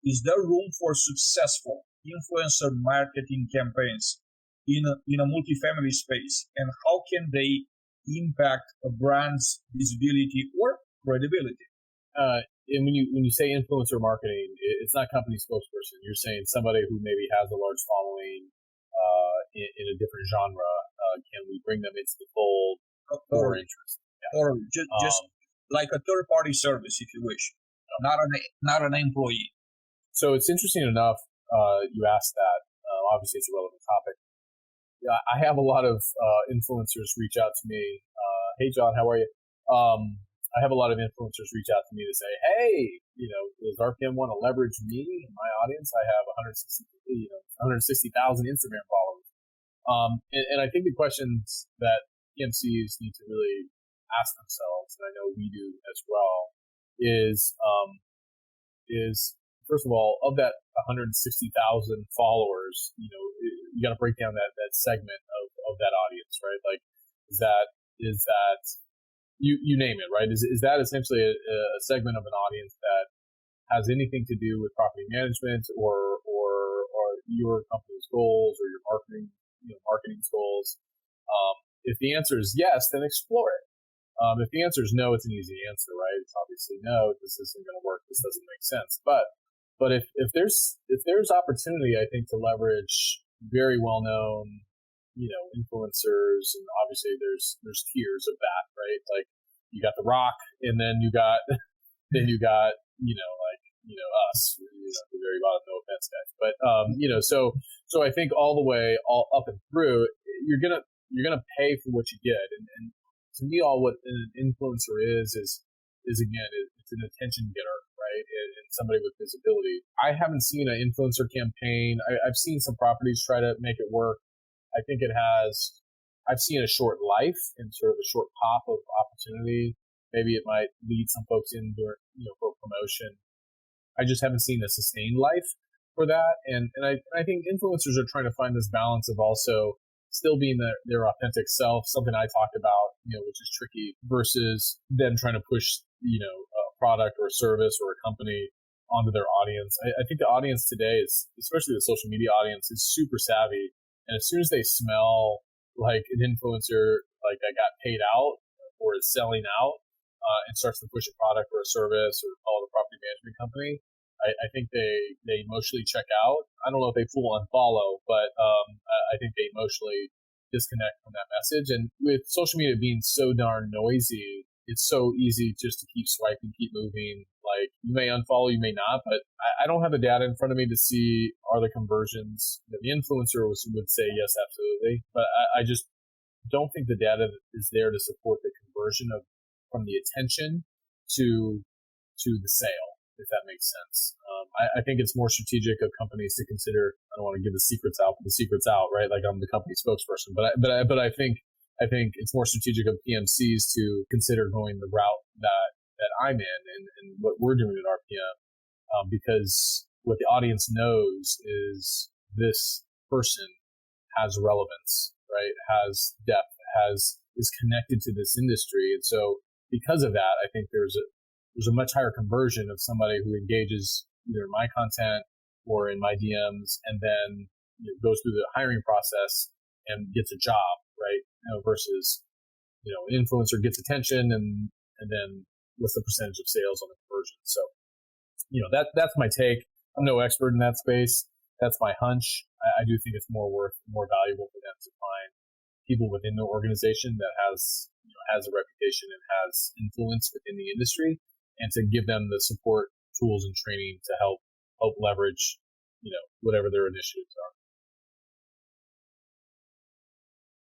is there room for successful influencer marketing campaigns in a multifamily space, and how can they impact a brand's visibility or credibility? And when you say influencer marketing, it's not company spokesperson. You're saying somebody who maybe has a large following in a different genre. Can we bring them into the fold for interest? Yeah. Or just like a third-party service, if you wish, not an employee. So it's interesting enough you asked that. Obviously, it's a relevant topic. I have a lot of influencers reach out to me. Hey, John, how are you? I have a lot of influencers reach out to me to say, hey, does RPM want to leverage me and my audience? I have 160,000 Instagram followers. And I think the questions that PMCs need to really ask themselves, and I know we do as well, is first of all, of that 160,000 followers, you got to break down that segment of that audience, right? Like, is that you name it, right? Is that essentially a segment of an audience that has anything to do with property management or your company's goals or your marketing's goals? If the answer is yes, then explore it. If the answer is no, it's an easy answer, right? It's obviously no, this isn't going to work. This doesn't make sense. But if there's opportunity, I think, to leverage very well known, influencers, and obviously there's tiers of that, right? Like you got The Rock, and then you got us, the very bottom. No offense, guys, but so I think all up and through, you're gonna pay for what you get, and to me, all what an influencer is again, it's an attention getter, right? And somebody with visibility. I haven't seen an influencer campaign. I've seen some properties try to make it work. I think I've seen a short life and sort of a short pop of opportunity. Maybe it might lead some folks in for promotion. I just haven't seen a sustained life for that. And I think influencers are trying to find this balance of also still being their authentic self, something I talked about, which is tricky, versus them trying to push, a product or a service or a company onto their audience. I think the audience today is, especially the social media audience, is super savvy. And as soon as they smell like an influencer, like that got paid out or is selling out, and starts to push a product or a service or call it a property management company, I think they emotionally check out. I don't know if they full unfollow, but I think they emotionally disconnect from that message. And with social media being so darn noisy, it's so easy just to keep swiping, keep moving. Like, you may unfollow, you may not, but I don't have the data in front of me to see are the conversions. The influencer would say yes, absolutely, but I just don't think the data is there to support the conversion from the attention to the sale, if that makes sense. I think it's more strategic of companies to consider. I don't want to give the secrets out, but the secret's out, right? Like, I'm the company spokesperson, but I think it's more strategic of PMCs to consider going the route that I'm in and what we're doing at RPM, because what the audience knows is this person has relevance, right? Has depth, is connected to this industry, and so because of that, I think there's a much higher conversion of somebody who engages either in my content or in my DMs, and then goes through the hiring process and gets a job, right? Versus, an influencer gets attention and then what's the percentage of sales on the conversion? So, that's my take. I'm no expert in that space. That's my hunch. I do think it's more valuable for them to find people within the organization that has a reputation and has influence within the industry, and to give them the support, tools, and training to help leverage, whatever their initiatives are.